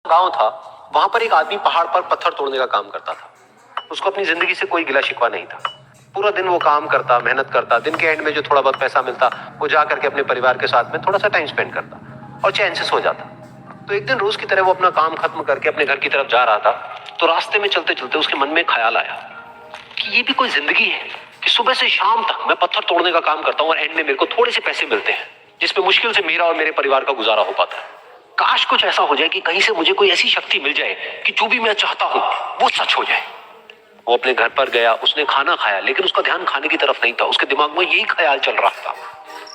गांव था, वहां पर एक आदमी पहाड़ पर पत्थर तोड़ने का काम करता था। उसको अपनी जिंदगी से कोई गिला शिकवा नहीं था। पूरा दिन वो काम करता, मेहनत करता, दिन के एंड में जो थोड़ा बहुत पैसा मिलता वो जा करके अपने परिवार के साथ में थोड़ा सा टाइम स्पेंड करता और चैन से सो जाता। तो एक दिन रोज की तरह वो अपना काम खत्म करके अपने घर की तरफ जा रहा था, तो रास्ते में चलते चलते उसके मन में ख्याल आया कि ये भी कोई जिंदगी है कि सुबह से शाम तक मैं पत्थर तोड़ने का काम करता हूँ और एंड में मेरे को थोड़े से पैसे मिलते हैं जिसमें मुश्किल से मेरा और मेरे परिवार का गुजारा हो पाता है। काश कुछ ऐसा हो जाए कि कहीं से मुझे कोई ऐसी शक्ति मिल जाए कि जो भी मैं चाहता हूं वो सच हो जाए। वो अपने घर पर गया, उसने खाना खाया, लेकिन उसका ध्यान खाने की तरफ नहीं था। उसके दिमाग में यही ख्याल चल रहा था।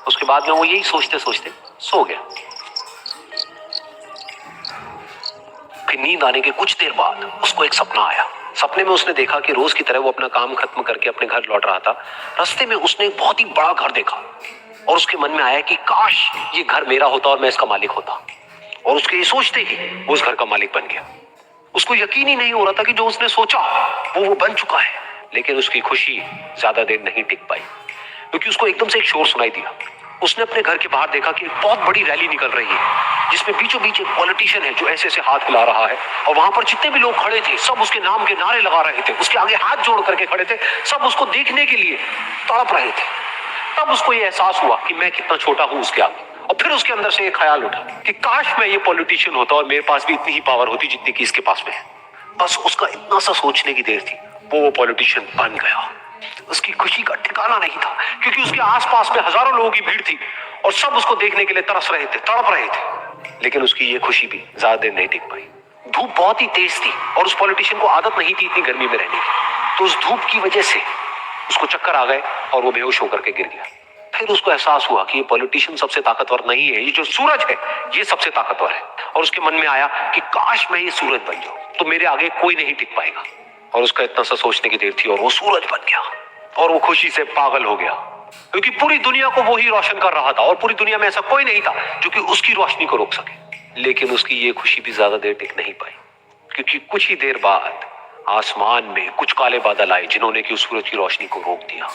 उसके बाद में वो यही सोचते सोचते सो गया। फिर नींद आने के कुछ देर बाद उसको एक सपना आया। सपने में उसने देखा कि रोज की तरह वो अपना काम खत्म करके अपने घर लौट रहा था। रास्ते में उसने एक बहुत ही बड़ा घर देखा और उसके मन में आया कि काश ये घर मेरा होता और मैं इसका मालिक होता। और उसके ये सोचते ही वो उस घर का मालिक बन गया। उसको यकीन ही नहीं हो रहा था कि जो उसने सोचा वो बन चुका है। लेकिन उसकी खुशी ज्यादा देर नहीं टिक पाई, क्योंकि उसको एकदम से एक शोर सुनाई दिया। उसने अपने घर के बाहर देखा कि एक बहुत बड़ी रैली निकल रही है जिसमें बीचों बीच एक पॉलिटिशियन है जो ऐसे ऐसे हाथ हिला रहा है। और वहां पर जितने भी लोग खड़े थे सब उसके नाम के नारे लगा रहे थे, उसके आगे हाथ जोड़ करके खड़े थे, सब उसको देखने के लिए तड़प रहे थे। तब उसको ये एहसास हुआ कि मैं कितना छोटा हूं उसके आगे। और फिर उसके अंदर से एक ख्याल उठा कि काश मैं ये पॉलिटिशियन होता और मेरे पास भी इतनी ही पावर होती जितनी कि इसके पास में है। बस उसका इतना सा सोचने की देर थी, वो पॉलिटिशियन बन गया। उसकी खुशी का ठिकाना नहीं था, क्योंकि उसके आसपास में हजारों लोगों की भीड़ थी और सब उसको देखने के लिए तरस रहे थे, तड़प रहे थे। लेकिन उसकी ये खुशी भी ज्यादा देर नहीं टिक पाई। धूप बहुत ही तेज थी और उस पॉलिटिशियन को आदत नहीं थी इतनी गर्मी में रहने की। तो उस धूप की वजह से उसको चक्कर आ गए और वो बेहोश होकर के गिर गया। फिर उसको एहसास हुआ कि ये पॉलिटिशियन सबसे ताकतवर नहीं है, ये जो सूरज है ये सबसे ताकतवर है। और उसके मन में आया कि काश मैं ये सूरज बन जाऊं तो मेरे आगे कोई नहीं टिक पाएगा। और उसका इतना सा सोचने की देर थी और वो सूरज बन गया। और वो खुशी से पागल हो गया, क्योंकि पूरी दुनिया को वो ही रोशन कर रहा था और पूरी दुनिया में ऐसा कोई नहीं था जो कि उसकी रोशनी को रोक सके। लेकिन उसकी ये खुशी भी ज्यादा देर टिक नहीं पाई, क्योंकि कुछ ही देर बाद आसमान में कुछ काले बादल आए जिन्होंने कि उस सूरज की रोशनी को रोक दिया।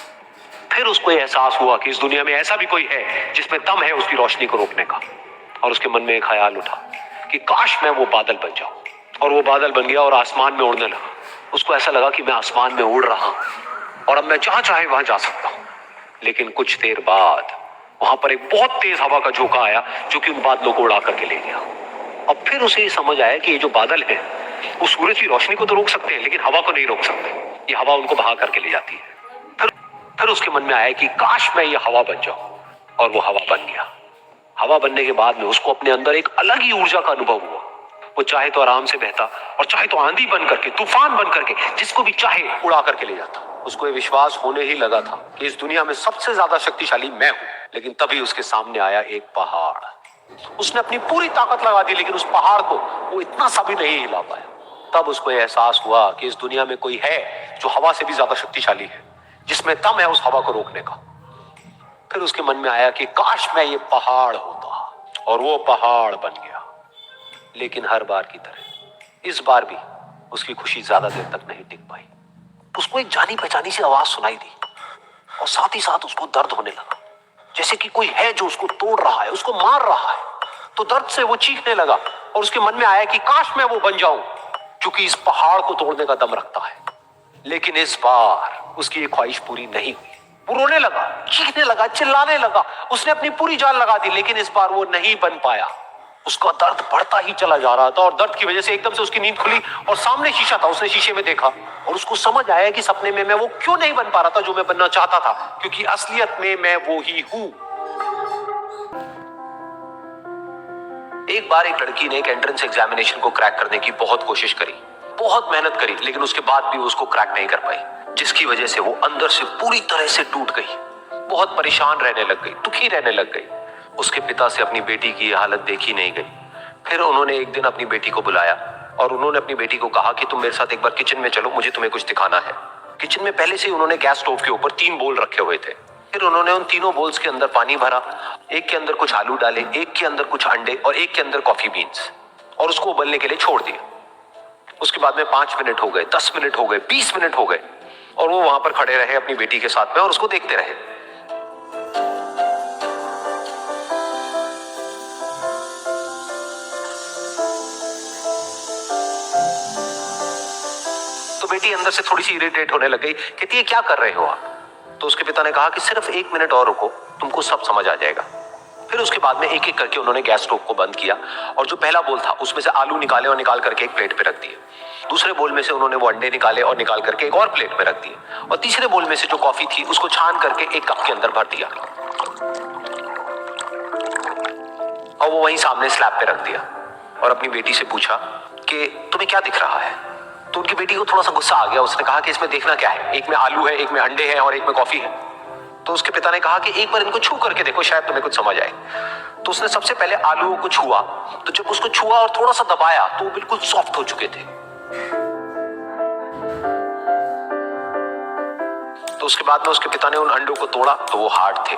फिर उसको एहसास हुआ कि इस दुनिया में ऐसा भी कोई है जिसमें दम है उसकी रोशनी को रोकने का। और उसके मन में एक ख्याल उठा कि काश मैं वो बादल बन जाऊं। और वो बादल बन गया और आसमान में उड़ने लगा। उसको ऐसा लगा कि मैं आसमान में उड़ रहा हूं और अब मैं जहां चाहे वहां जा सकता हूं। लेकिन कुछ देर बाद वहां पर एक बहुत तेज हवा का झोंका आया जो कि उन बादलों को उड़ा करके ले गया। अब फिर उसे ये समझ आया कि ये जो बादल है वो सूरज की रोशनी को तो रोक सकते हैं लेकिन हवा को नहीं रोक सकते। ये हवा उनको बहा करके ले जाती है। फिर उसके मन में आया कि काश मैं ये हवा बन जाऊं। और वो हवा बन गया। हवा बनने के बाद में उसको अपने अंदर एक अलग ही ऊर्जा का अनुभव हुआ। वो चाहे तो आराम से बहता और चाहे तो आंधी बन करके, तूफान बन करके, जिसको भी चाहे उड़ा करके ले जाता। उसको ये विश्वास होने ही लगा था कि इस दुनिया में सबसे ज्यादा शक्तिशाली मैं हूं। लेकिन तभी उसके सामने आया एक पहाड़। उसने अपनी पूरी ताकत लगा दी लेकिन उस पहाड़ को वो इतना सा भी नहीं हिला पाया। तब उसको एहसास हुआ कि इस दुनिया में कोई है जो हवा से भी ज्यादा शक्तिशाली है, जिसमें दम है उस हवा को रोकने का। फिर उसके मन में आया कि काश मैं ये पहाड़ होता। और वो पहाड़ बन गया। लेकिन हर बार की तरह इस बार भी उसकी खुशी ज्यादा देर तक नहीं टिक पाई। उसको एक जानी पहचानी सी आवाज सुनाई दी और साथ ही साथ उसको दर्द होने लगा, जैसे कि कोई है जो उसको तोड़ रहा है, उसको मार रहा है। तो दर्द से वो चीखने लगा और उसके मन में आया कि काश मैं वो बन जाऊं क्योंकि इस पहाड़ को तोड़ने का दम रखता है। लेकिन इस बार उसकी ये ख्वाहिश पूरी नहीं हुई। वो रोने लगा, चीखने लगा, चिल्लाने लगा। उसने अपनी पूरी जान लगा दी लेकिन इस बार वो नहीं बन पाया। उसका दर्द बढ़ता ही चला जा रहा था और दर्द की वजह से एकदम से उसकी नींद खुली और सामने शीशा था। उसने शीशे में देखा और उसको समझ आया कि सपने में मैं वो क्यों नहीं बन पा रहा था जो मैं बनना चाहता था, क्योंकि असलियत में मैं वो ही हूं। एक बार एक लड़की ने एक एंट्रेंस एग्जामिनेशन को क्रैक करने की बहुत कोशिश करी, बहुत मेहनत करी, लेकिन उसके बाद भी उसको क्रैक नहीं कर पाई, जिसकी वजह से वो अंदर से पूरी तरह से टूट गई। बहुत परेशान रहने लग गई, दुखी रहने लग गई। उसके पिता से अपनी बेटी की हालत देखी नहीं गई। फिर उन्होंने एक दिन अपनी बेटी को बुलाया और उन्होंने अपनी बेटी को कहा कि तुम मेरे साथ एक बार किचन में चलो, मुझे तुम्हें कुछ दिखाना है। किचन में पहले से ही उन्होंने गैस स्टोव के ऊपर 3 बोल रखे हुए थे। फिर उन्होंने उन तीनों बोल्स के अंदर पानी भरा, एक के अंदर कुछ आलू डाले, एक के अंदर कुछ अंडे और एक के अंदर कॉफी बीन्स, और उसको उबलने के लिए छोड़ दिया। उसके बाद में 5 मिनट हो गए, 10 मिनट हो गए, 20 मिनट हो गए और वो वहां पर खड़े रहे अपनी बेटी के साथ में और उसको देखते रहे। तो बेटी अंदर से थोड़ी सी इरिटेट होने लग गई, कहती है क्या कर रहे हो आप? तो उसके पिता ने कहा कि सिर्फ 1 मिनट और रुको, तुमको सब समझ आ जाएगा। फिर उसके बाद में एक एक करके उन्होंने गैस स्टोव को बंद किया और जो पहला बोल था उसमें से आलू निकाले और निकाल करके एक प्लेट पे रख दिए। दूसरे बोल में से उन्होंने वो अंडे निकाले और निकाल करके एक और प्लेट में रख दिए और तीसरे बोल में से जो कॉफी थी उसको छान करके एक कप के अंदर भर दिया और वो वहीं सामने स्लैब पे रख दिया और अपनी बेटी से पूछा कि तुम्हें क्या दिख रहा है? तो उनकी बेटी को थोड़ा सा गुस्सा आ गया। उसने कहा कि इसमें देखना क्या है, एक में आलू है, एक में अंडे हैं और एक में कॉफी है। तो उसके पिता ने कहा कि एक बार इनको छू करके देखो, शायद तुम्हें कुछ समझ आए। तो उसने सबसे पहले आलूओं को छुआ, तो जब उसको छुआ और थोड़ा सा दबाया तो वो बिल्कुल सॉफ्ट हो चुके थे। तो उसके बाद में उसके पिता ने उन अंडों को तोड़ा तो वो हार्ड थे।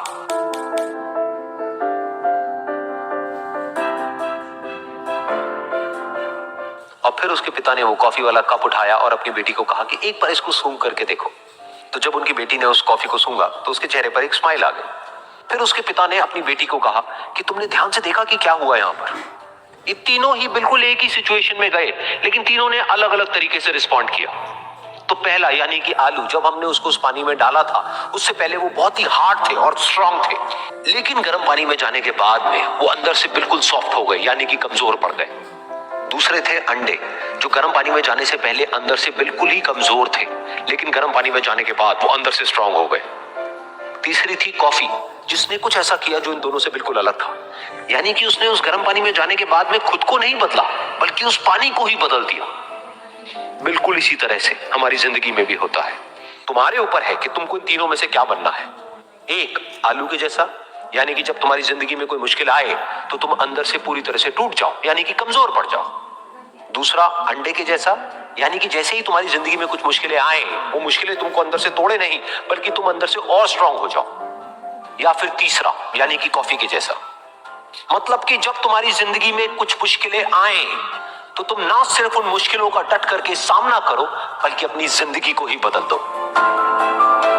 और फिर उसके पिता ने वो कॉफी वाला कप उठाया और अपनी बेटी को कहा कि एक बार इसको सूंघ करके देखो। तो जब उनकी बेटी ने उस कॉफी को सूंघा तो उसके चेहरे पर एक स्माइल आ गई। फिर उसके पिता ने अपनी बेटी को कहा कि तुमने ध्यान से देखा कि क्या हुआ यहाँ पर? ये तीनों ही बिल्कुल एक ही सिचुएशन में गए, लेकिन तीनों ने अलग अलग तरीके से रिस्पॉन्ड किया। तो पहला यानी कि आलू, जब हमने उसको उस पानी में डाला था उससे पहले वो बहुत ही हार्ड थे और स्ट्रांग थे, लेकिन गर्म पानी में जाने के बाद में वो अंदर से बिल्कुल सॉफ्ट हो गए, यानी कि कमजोर पड़ गए। दूसरे थे अंडे, जो गर्म पानी में जाने से पहले अंदर से बिल्कुल ही कमजोर थे, लेकिन गर्म पानी में जाने के बाद वो अंदर से स्ट्रांग हो गए। तीसरी थी कॉफी, जिसने कुछ ऐसा किया जो इन दोनों से बिल्कुल अलग था, यानी कि उसने उस गर्म पानी में जाने के बाद में खुद को नहीं बदला, बल्कि उस पानी को ही बदल दिया। बिल्कुल इसी तरह से हमारी जिंदगी में भी होता है। तुम्हारे ऊपर है कि तुमको इन तीनों में से क्या बनना है। एक, आलू के जैसा, यानी कि जब तुम्हारी जिंदगी में कोई मुश्किल आए तो तुम अंदर से पूरी तरह से टूट जाओ, यानी कि कमजोर पड़ जाओ। दूसरा, अंडे के जैसा, यानी कि जैसे ही तुम्हारी जिंदगी में कुछ मुश्किलें आए, वो मुश्किलें तुमको अंदर से तोड़े नहीं, बल्कि तुम अंदर से और स्ट्रांग हो जाओ। या फिर तीसरा, यानी कि कॉफी के जैसा, मतलब कि जब तुम्हारी जिंदगी में कुछ मुश्किलें आए तो तुम ना सिर्फ उन मुश्किलों का डट करके सामना करो, बल्कि अपनी जिंदगी को ही बदल दो।